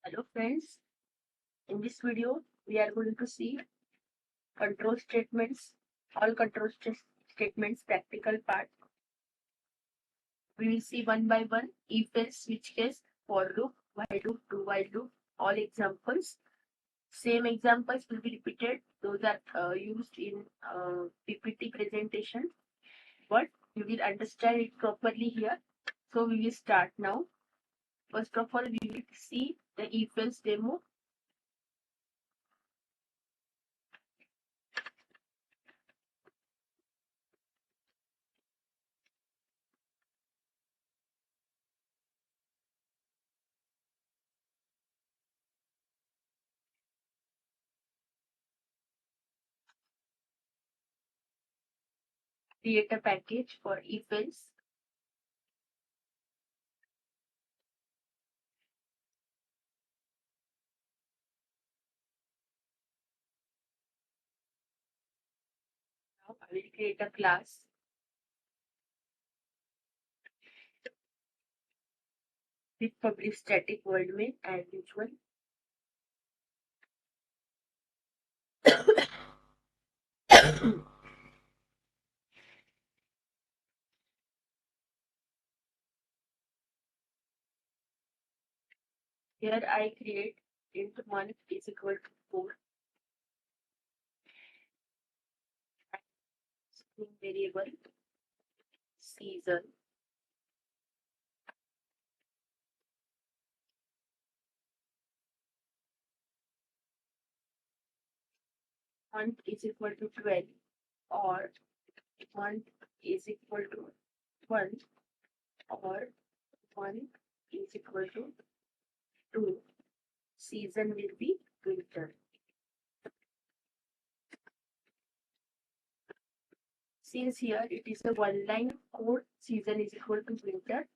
Hello friends, in this video we are going to see control statements, all statements practical part. We will see one by one if else, switch case, for loop, while loop, do while loop, all examples. Same examples will be repeated. Those are used in PPT presentation, but you will understand it properly here. So we will start now. First of all, we will see the if else demo. Create a package for if else. Now I will create a class. With public static void main as usual. Here I create int month is equal to 4. String variable season. Month is equal to 12 or month is equal to 1 or month is equal to 2. Season will be winter. Since here it is a one line code, season is equal to winter,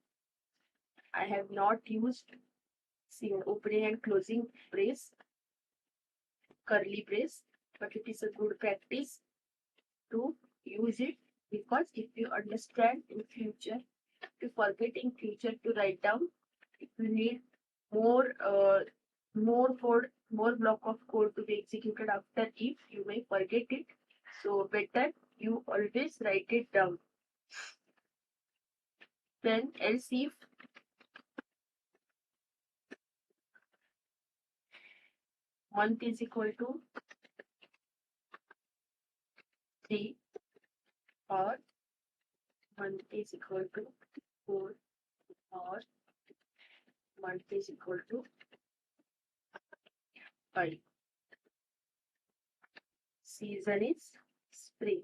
I have not used opening and closing brace, curly brace, but it is a good practice to use it, because if you understand in future, to forget in future to write down, if you need more more block of code to be executed after if, you may forget it. So better you always write it down. Then else if month is equal to 3 or month is equal to 4 or month is equal to 5. Season is spring.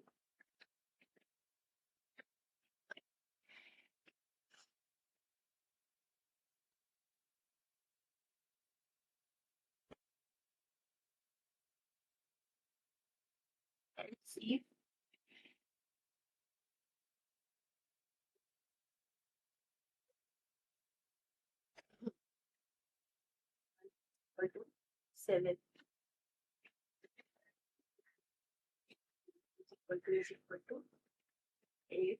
Else if equal to 7 is equal to 8.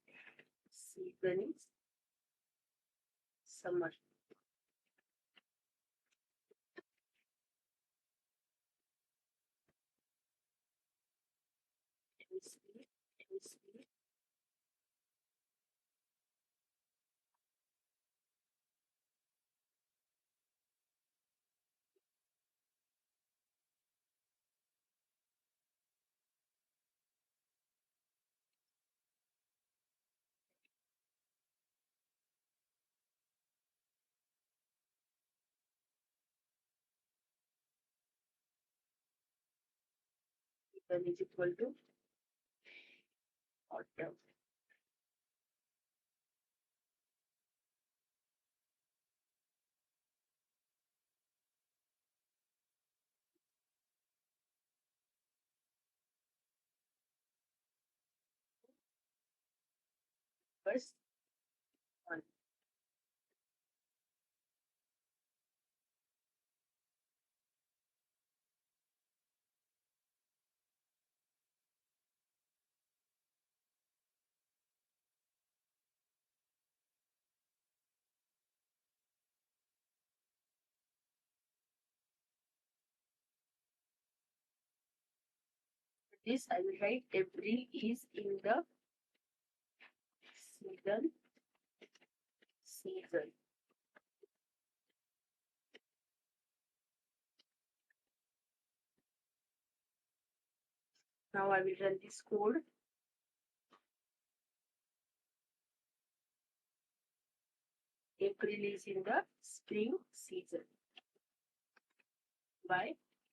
Season is summer. Season is equal to autumn. First one. This I will write April is in the season. Now I will run this code. April is in the spring season. Why?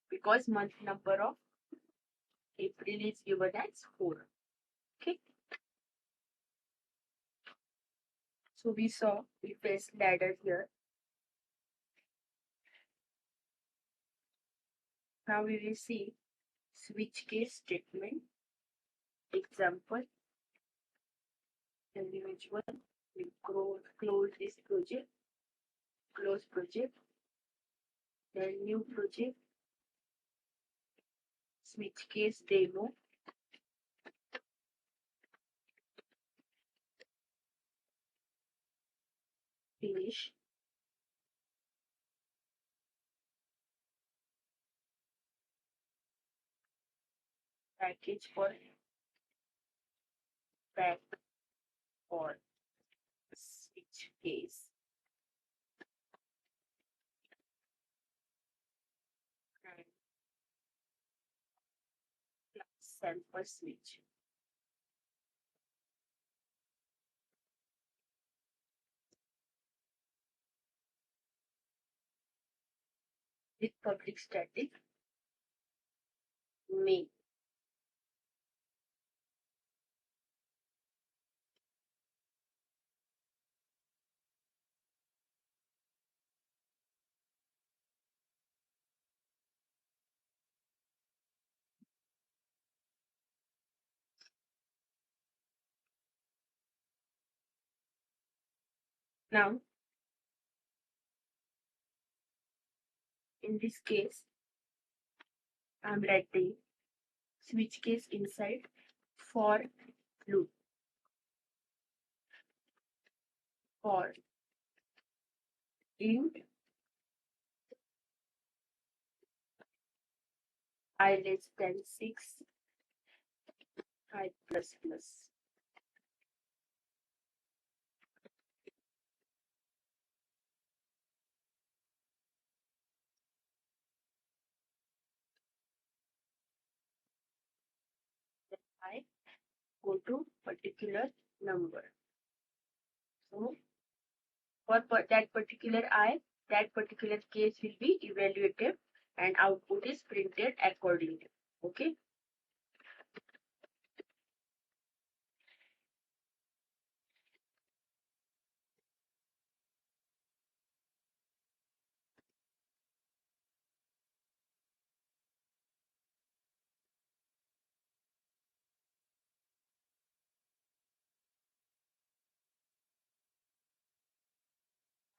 Because month number of April is given as 4. Okay. So we placed ladder here. Now we will see switch case statement. Example. Individual will close this project, close project, then new project, switch case demo, finish, package for back or switch case, and sample switch. With public static main. Now, in this case, I'm writing switch case inside for loop. For int I less than 6, I plus plus. Then I go to particular number. So for that particular that particular case will be evaluated and output is printed accordingly. Okay.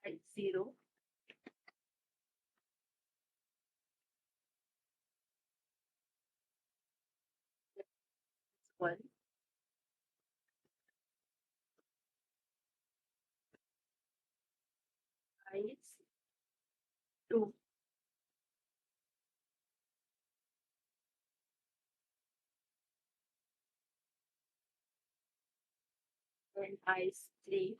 At 0, 1, is 2, then I is 3,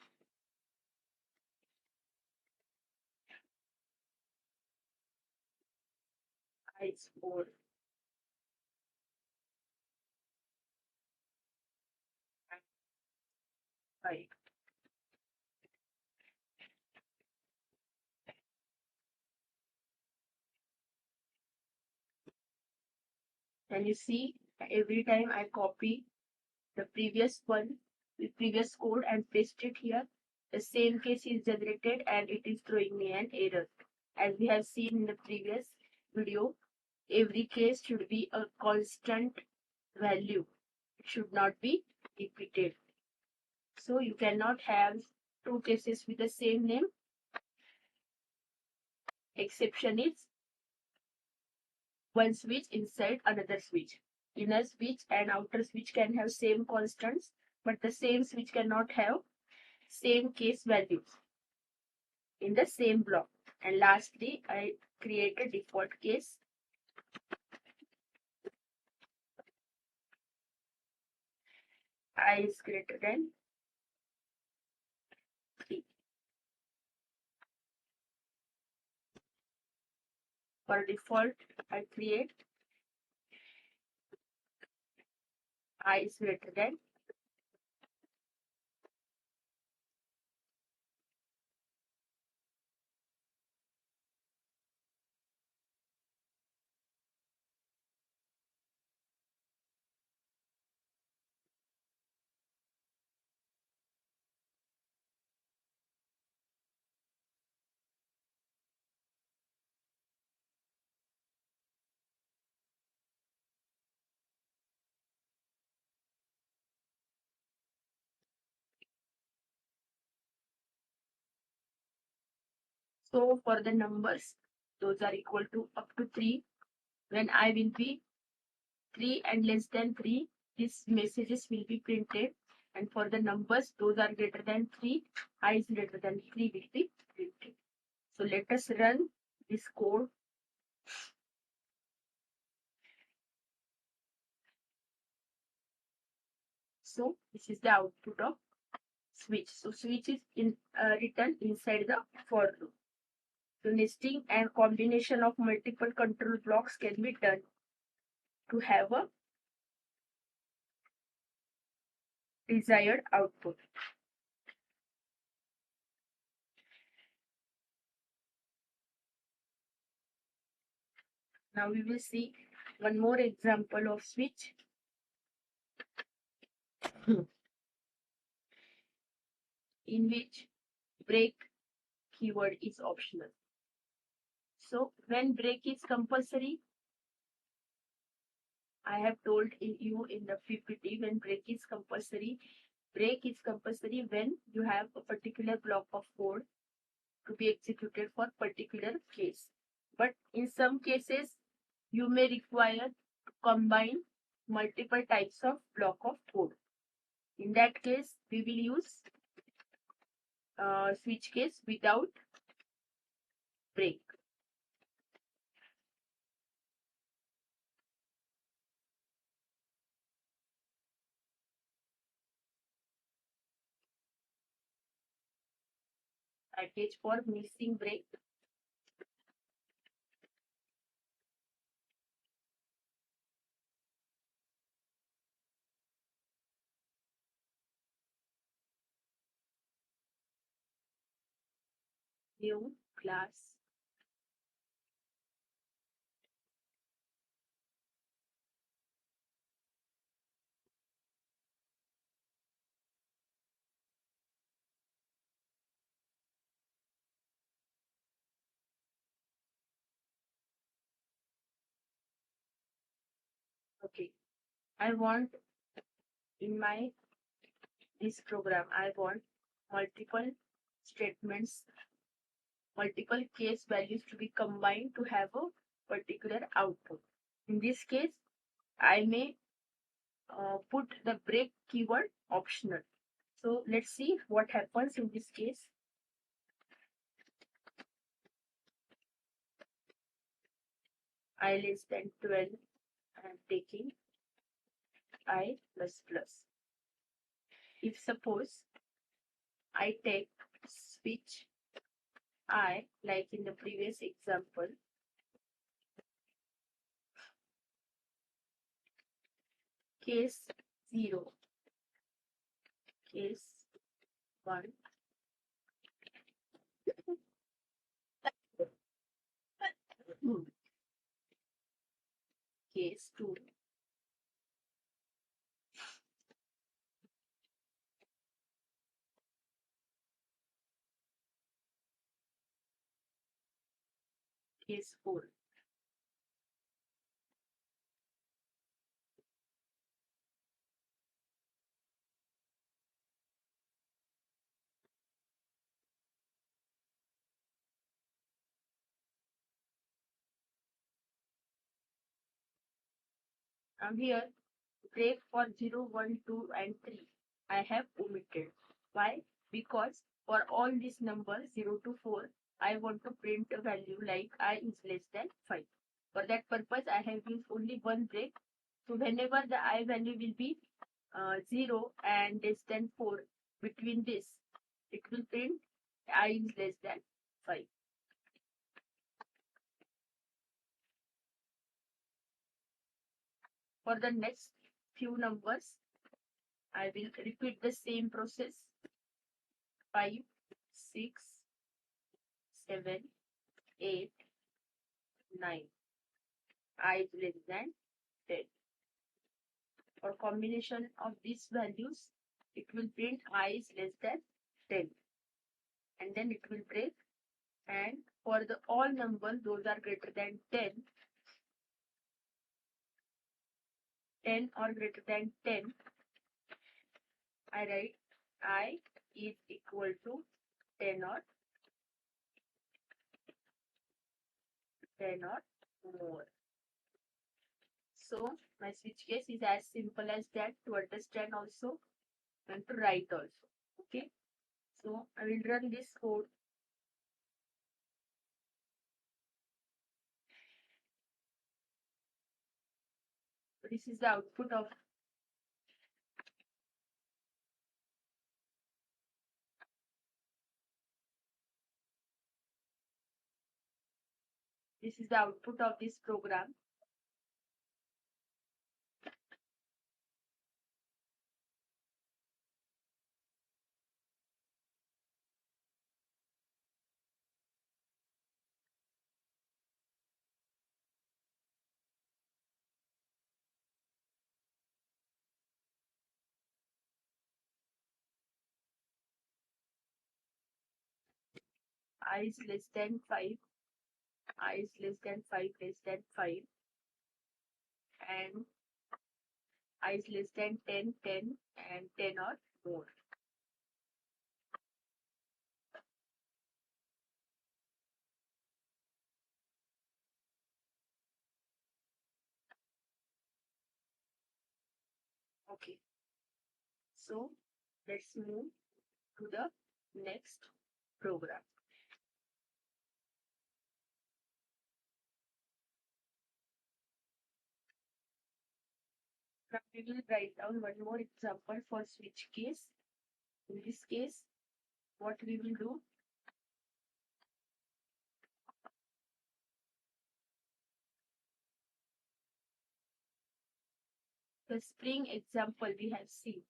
I is 4, 5. And you see, every time I copy the previous one, the previous code and paste it here, the same case is generated and it is throwing me an error. As we have seen in the previous video, every case should be a constant value. It should not be repeated. So you cannot have two cases with the same name. Exception is one switch inside another switch. Inner switch and outer switch can have same constants, but the same switch cannot have same case values in the same block. And lastly, I create a default case. I is greater than 3. For default, I create I is greater than. So for the numbers, those are equal to up to 3. When I will be 3 and less than 3, these messages will be printed. And for the numbers, those are greater than 3, I is greater than 3 will be printed. So let us run this code. So this is the output of switch. So switch is written inside the for loop. So nesting and combination of multiple control blocks can be done to have a desired output. Now we will see one more example of switch. In which break keyword is optional. So when break is compulsory, I have told you in the PPT, when break is compulsory when you have a particular block of code to be executed for particular case. But in some cases, you may require to combine multiple types of block of code. In that case, we will use switch case without break. Package for missing break. New class. Okay. I want in my this program, I want multiple statements, multiple case values to be combined to have a particular output. In this case, I may put the break keyword optional. So let's see what happens in this case. I less than 12, I am taking I plus plus. If suppose I take switch I, like in the previous example, case 0, case 1, case 2, case 4. Now here, break for 0, 1, 2, and 3, I have omitted. Why? Because for all these numbers 0 to 4, I want to print a value like I is less than 5. For that purpose, I have used only one break. So whenever the I value will be 0 and less than 4, between this, it will print I is less than 5. For the next few numbers, I will repeat the same process. 5, 6, 7, 8, 9. I is less than 10. For combination of these values, it will print I is less than 10. And then it will break. And for the all numbers, those are greater than 10, 10 or greater than 10, I write I is equal to 10 or 10 or more. So my switch case is as simple as that to understand also and to write also. Okay. So I will run this code. This is the output of this program. I is less than 5, I is less than 5, less than 5, and I is less than 10, 10, and 10 or more. Okay. So let's move to the next program. Now we will write down one more example for switch case. In this case, what we will do, the spring example we have seen.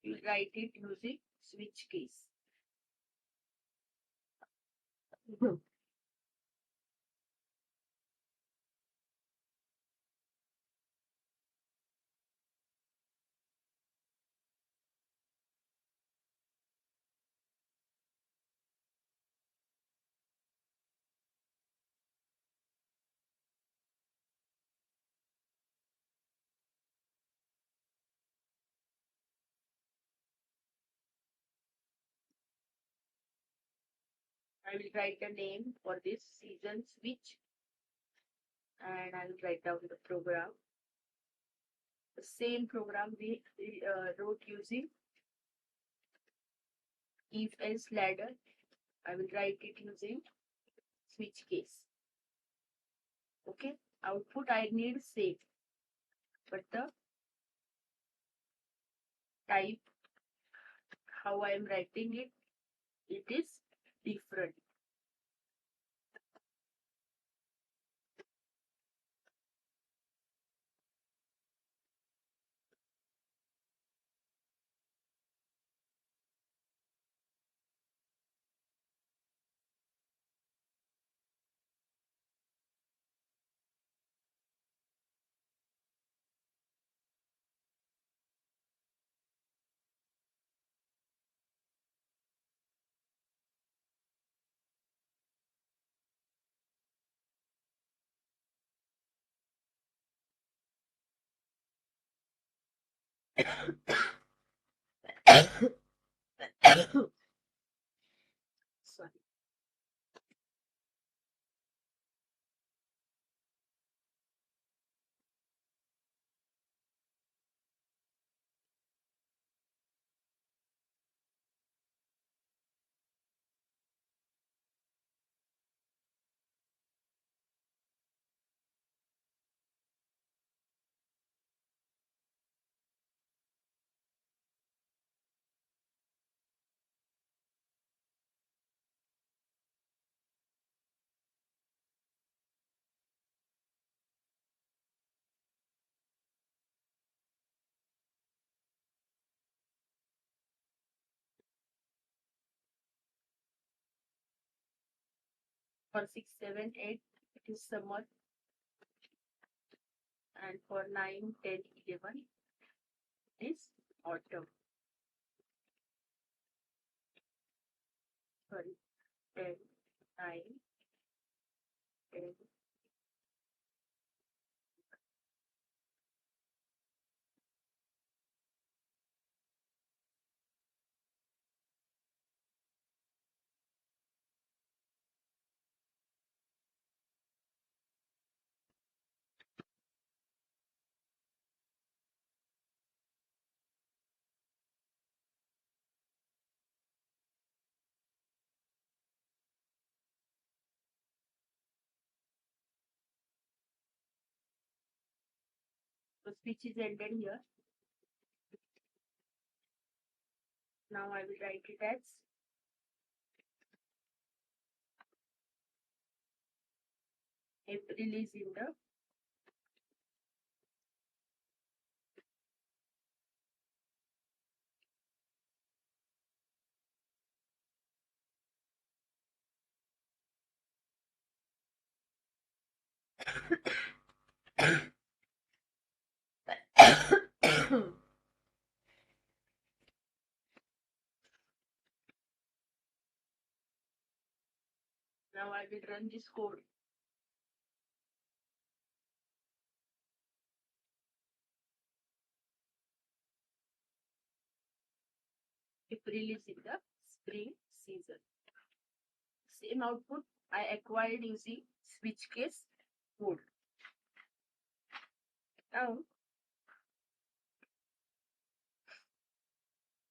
You write it using switch case. I will write the name for this season switch, and I will write down the program. The same program we wrote using if else ladder. I will write it using switch case. Okay, output I need same, but the type how I am writing it, it is different. Sorry. For 6, 7, 8, it is summer. And for 9, 10, 11, it is autumn. Sorry, 10, 9, 10. So speech is ended here. Now I will write it as April is in the Now I will run this code. April is in the spring season. Same output I acquired using switch case code. Now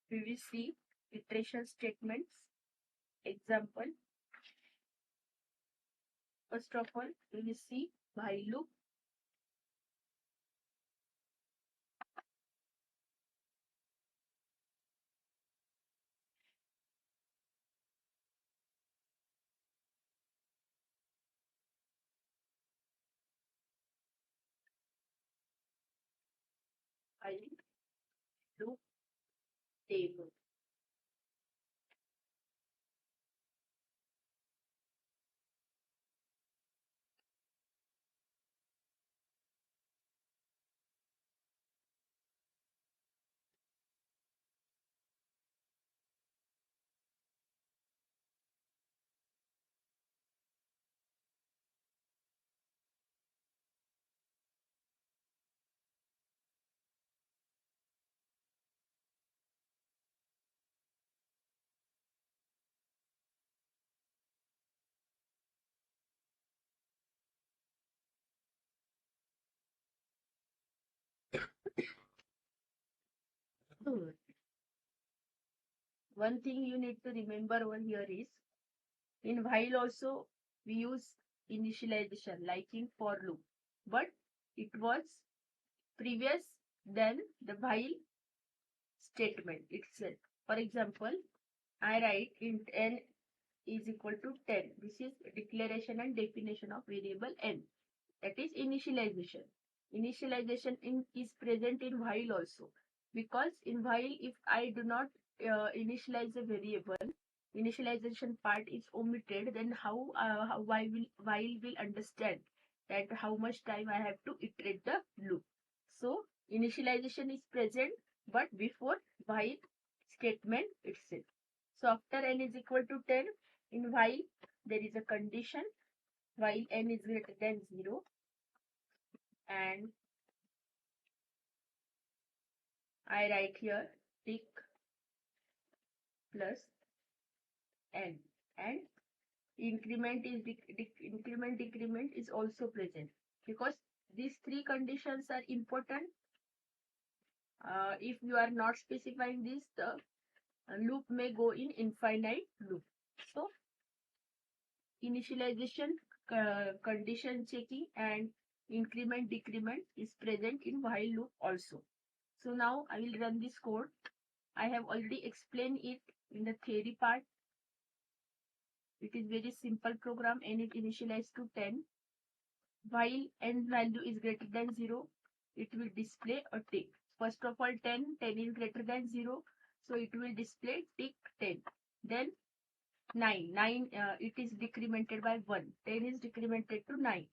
we will see iteration statements. Example. First of all, we will see while loop. While loop table. One thing you need to remember over here is in while also we use initialization like in for loop, but it was previous than the while statement itself. For example, I write int n is equal to 10. This is declaration and definition of variable n. That is initialization. Initialization is present in while also, because in while if I do not initialize a variable, initialization part is omitted, then while will understand that how much time I have to iterate the loop. So initialization is present but before while statement itself. So after n is equal to 10, in while there is a condition while n is greater than 0, and I write here tick plus n, and increment is increment decrement is also present, because these three conditions are important. If you are not specifying this, the loop may go in infinite loop. So initialization, condition checking, and increment decrement is present in while loop also. So now I will run this code. I have already explained it in the theory part. It is very simple program and it initialized to 10. While n value is greater than 0, it will display a tick. First of all, 10 is greater than 0, so it will display tick 10. Then 9, it is decremented by 1. 10 is decremented to 9.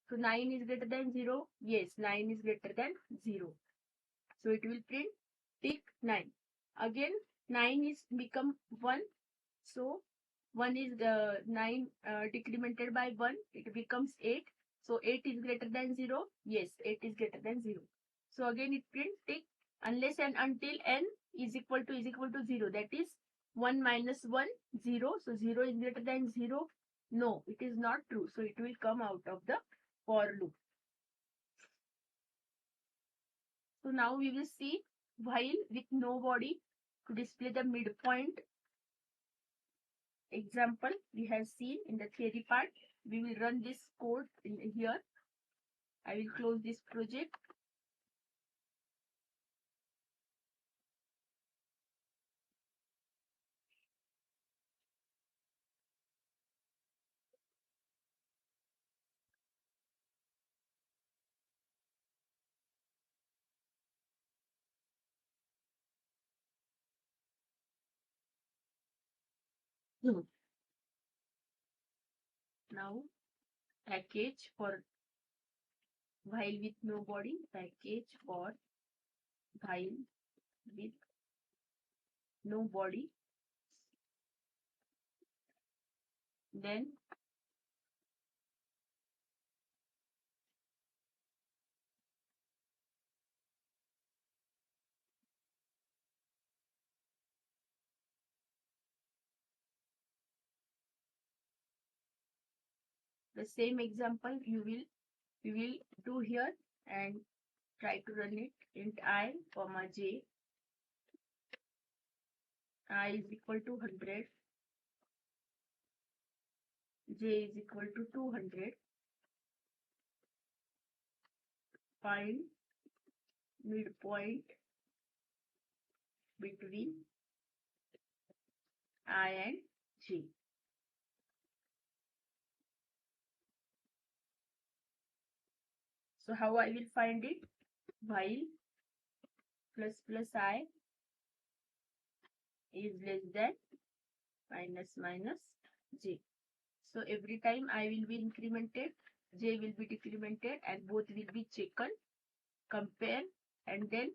So 9 is greater than 0. Yes, 9 is greater than 0. So it will print tick 9. Again, 9 is become 1. So 1 is 9 decremented by 1. It becomes 8. So 8 is greater than 0. Yes, 8 is greater than 0. So again it prints tick unless and until n is equal to 0. That is 1 minus 1, 0. So 0 is greater than 0. No, it is not true. So it will come out of the for loop. So now we will see while with no body to display the midpoint example we have seen in the theory part. We will run this code in here. I will close this project. Now package for while with no body, package for while with no body, then the same example we will do here and try to run it. Int I comma j, I is equal to 100, j is equal to 200. Find midpoint between I and j. So how I will find it? While plus plus I is less than minus minus j. So every time I will be incremented, j will be decremented, and both will be checked, compare, and then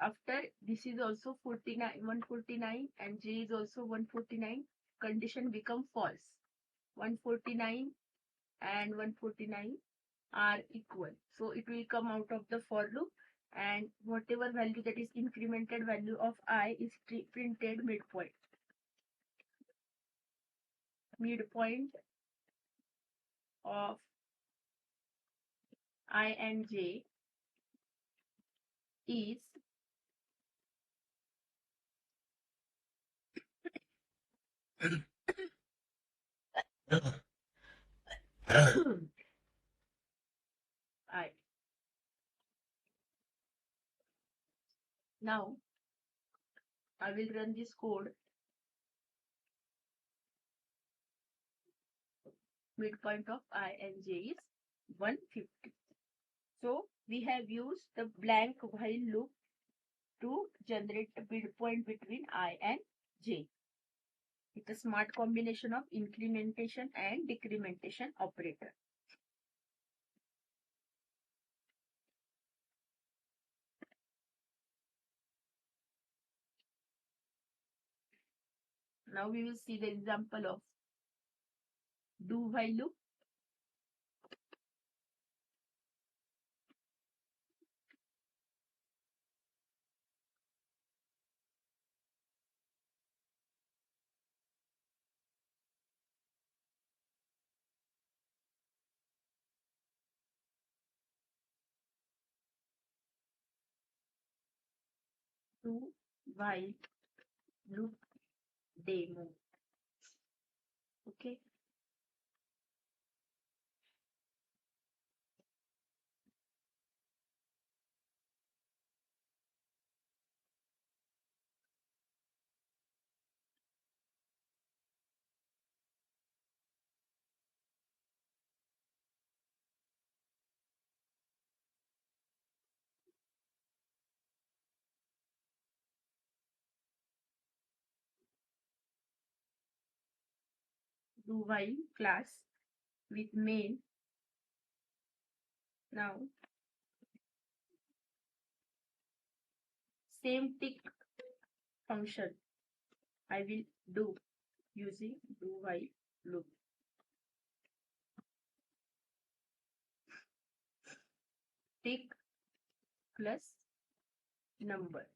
after this is also 49, 149, and j is also 149, condition become false. 149 and 149 are equal. So it will come out of the for loop, and whatever value that is incremented value of I is printed midpoint. Midpoint of I and j is I. Now I will run this code. Midpoint of I and j is 150. So we have used the blank while loop to generate the midpoint between I and j. It's a smart combination of incrementation and decrementation operator. Now we will see the example of do while loop. Do while loop demo. Okay. do while class with main. Now same tick function I will do using do while loop. Tick plus number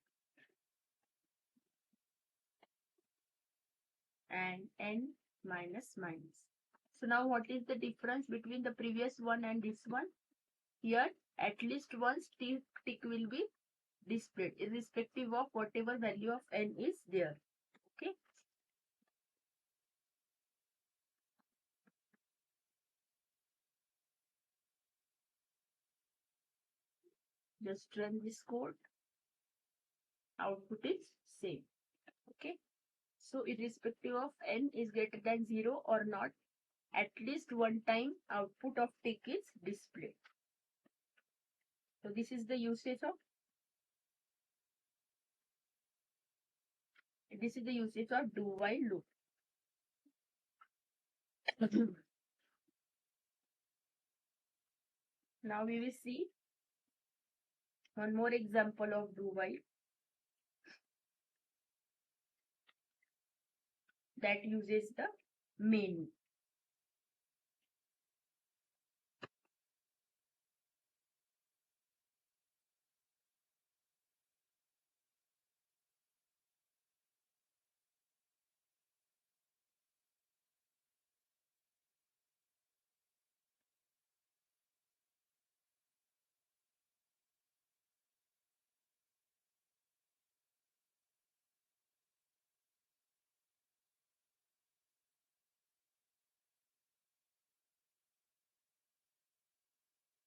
and n minus minus. So now what is the difference between the previous one and this one? Here at least one tick will be displayed irrespective of whatever value of n is there. Okay. Just run this code. Output is same. Okay. So irrespective of n is greater than 0 or not, at least one time output of tick is displayed. So this is the usage of do while loop. Now we will see one more example of do while that uses the main.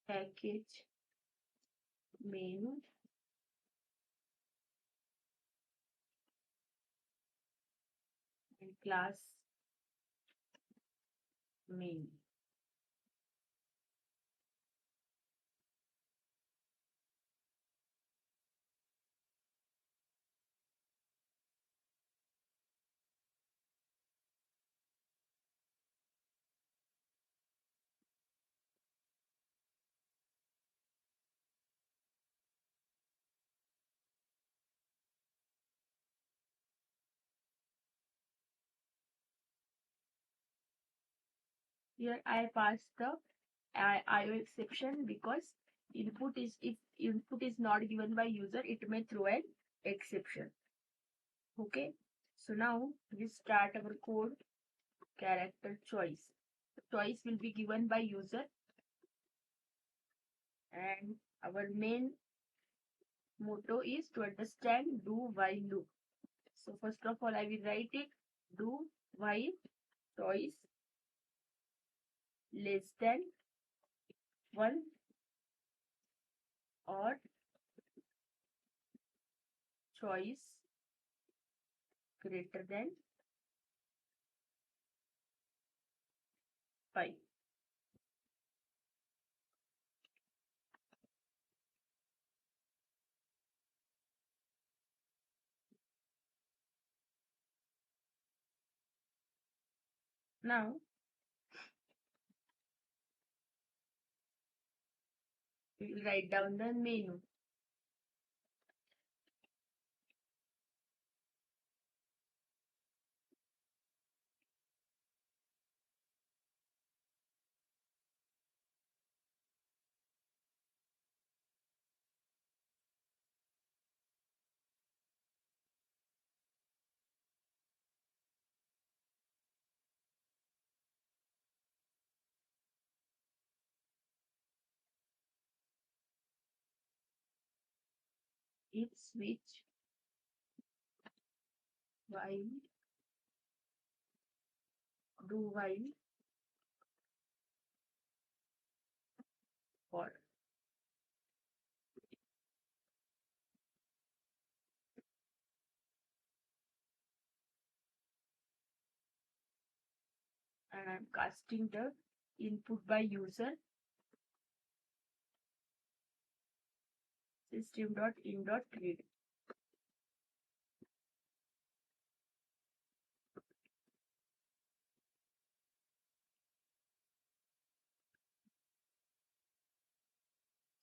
Package main and class main. Here I pass the IO exception because if input is not given by user, it may throw an exception. Okay. So now we start our code. Character choice. The choice will be given by user and our main motto is to understand do while loop. So first of all I will write it do while choice less than 1 or choice greater than 5. Now we will write down the menu. If switch while do while for and I'm casting the input by user system.in.read.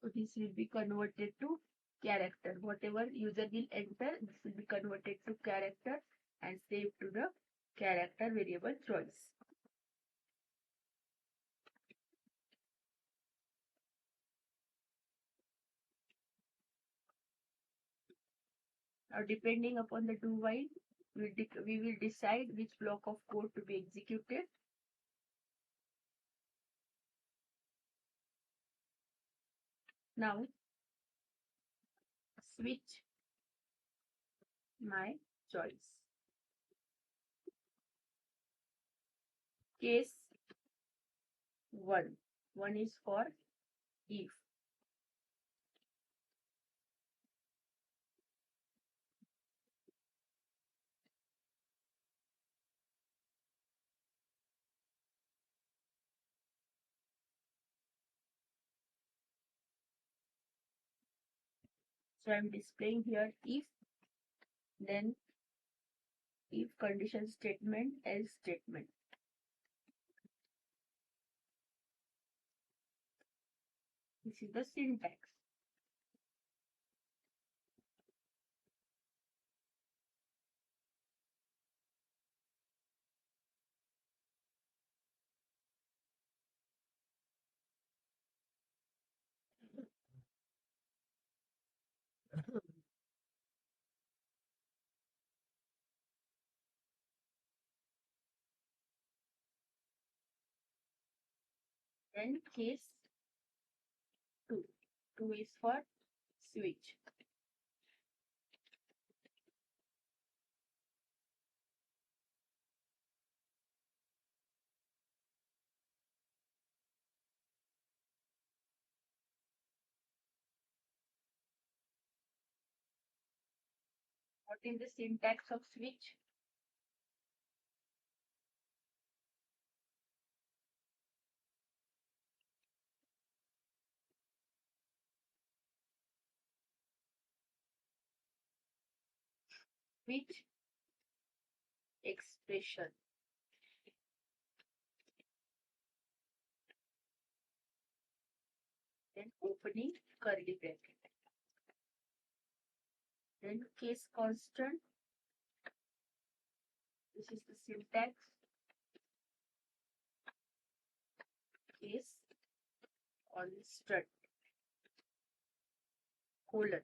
So this will be converted to character. Whatever user will enter, this will be converted to character and saved to the character variable choice. Now, depending upon the do while, we will decide which block of code to be executed. Now, switch my choice. Case 1. 1 is for if. So I'm displaying here if, then if condition statement, else statement. This is the syntax. Then case 2. 2 is for switch. What is the syntax of switch? Switch expression. Then opening curly bracket. Then case constant. This is the syntax. Case constant. Colon.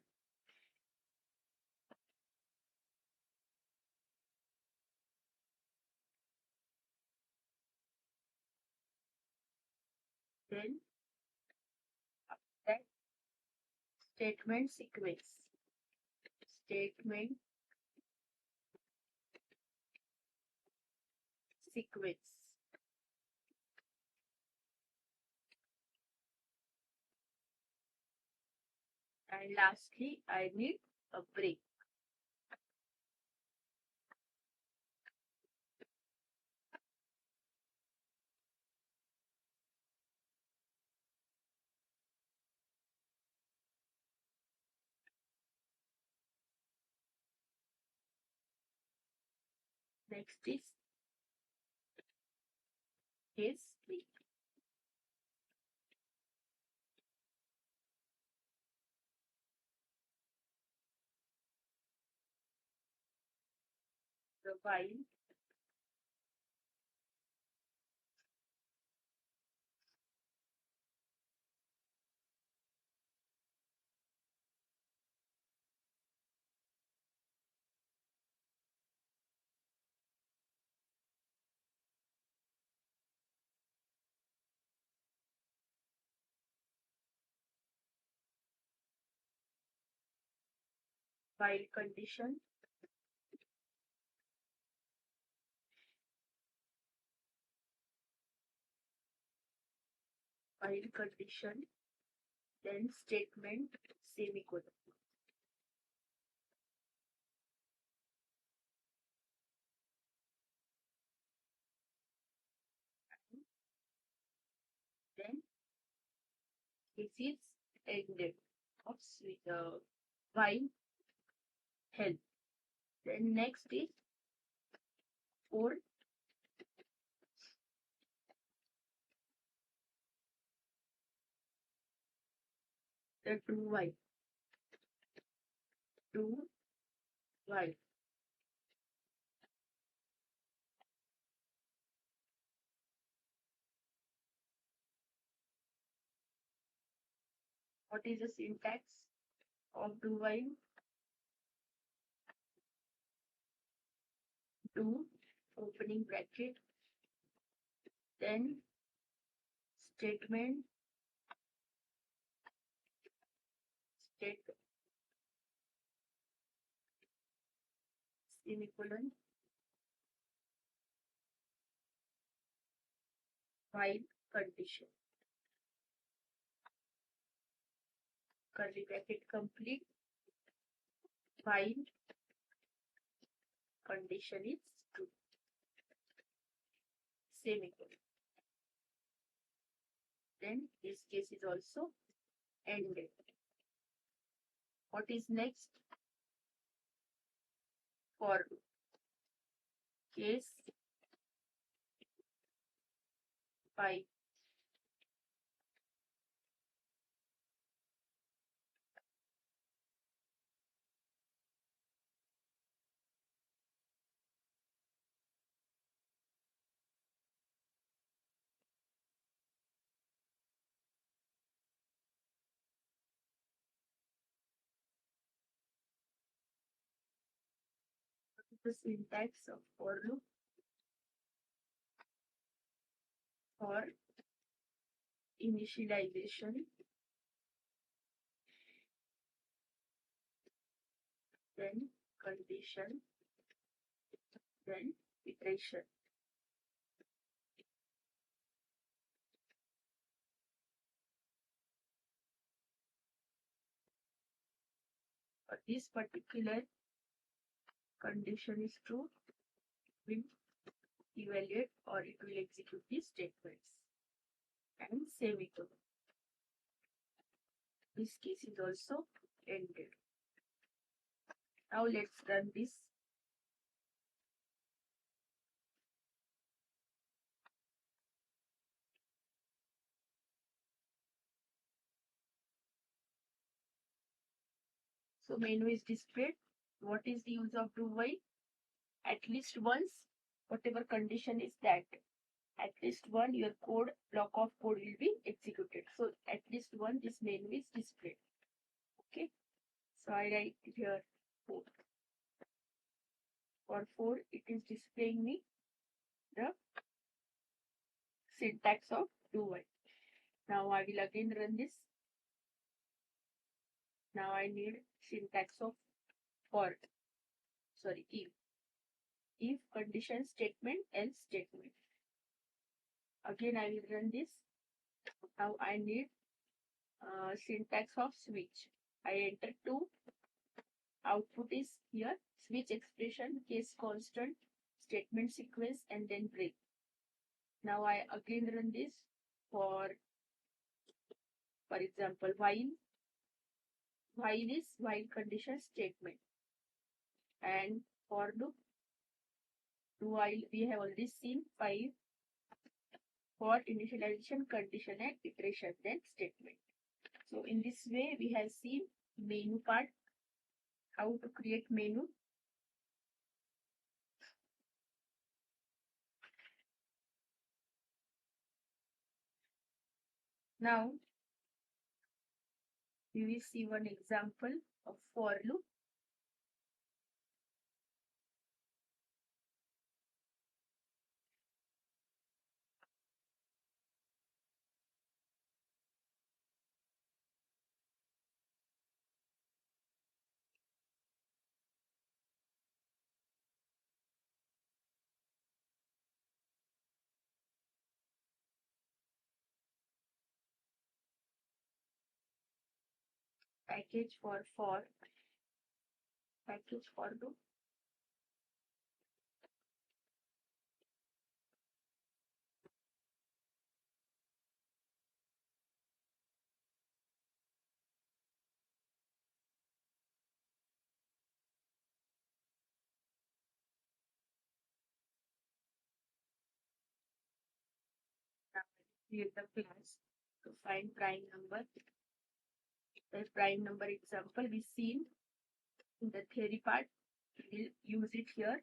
Then that statement sequence. Statement sequence. And lastly, I need a break. Next is case 3. The while condition. While condition. Then statement semicolon. Then this is ended of while held. Then next is for the do while. Do while. What is the syntax of do while? Do, opening bracket, then statement, state, semicolon, while condition. Curly bracket complete, while condition is true. Semicolon. Then this case is also ended. What is next? For case 5. The syntax of for loop for initialization, then condition, then iteration. This particular condition is true, will evaluate or it will execute the statements. And semicolon. This case is also ended. Now let's run this. So menu is displayed. What is the use of do while? At least once, whatever condition is that, at least one your code block of code will be executed. So at least one this menu is displayed. Okay. So I write here 4. For 4, it is displaying me the syntax of do while. Now I will again run this. Now I need syntax of for. Sorry, if. If condition statement, else statement. Again I will run this. Now I need syntax of switch. I enter 2. Output is here. Switch expression, case constant, statement sequence, and then break. Now I again run this for example, while. While is while condition statement. And for loop, while we have already seen 5. For initialization, condition, and iteration, then statement. So in this way, we have seen menu part, how to create menu. Now, we will see one example of for loop. Package for package for loop. Now, create the class to find prime number. The prime number example we seen in the theory part. We will use it here.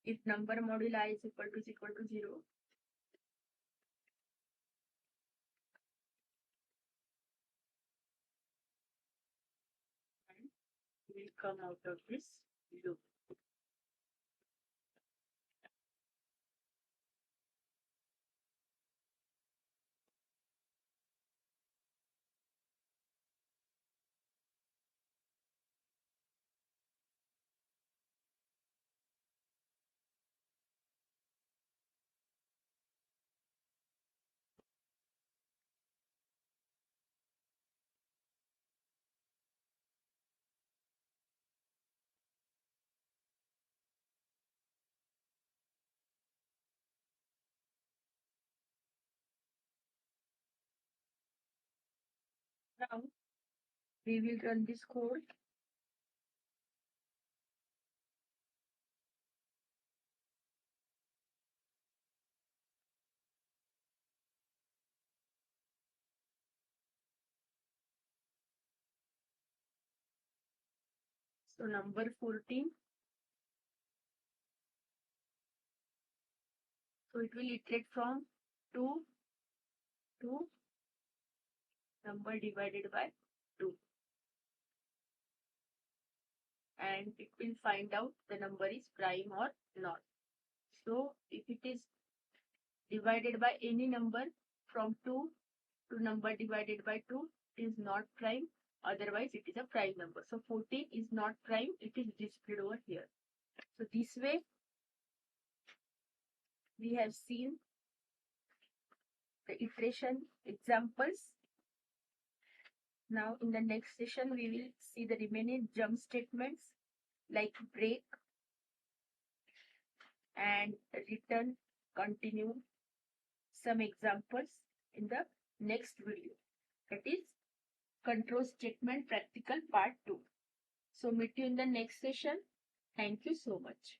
If number moduli I is equal to 0, and will come out of this loop. Now we will run this code. So number 14. So it will iterate from 2 to number divided by 2. And it will find out the number is prime or not. So if it is divided by any number from 2 to number divided by 2, it is not prime. Otherwise, it is a prime number. So 14 is not prime. It is displayed over here. So this way, we have seen the iteration examples. Now, in the next session, we will see the remaining jump statements like break and return, continue, some examples in the next video. That is control statement practical part 2. So meet you in the next session. Thank you so much.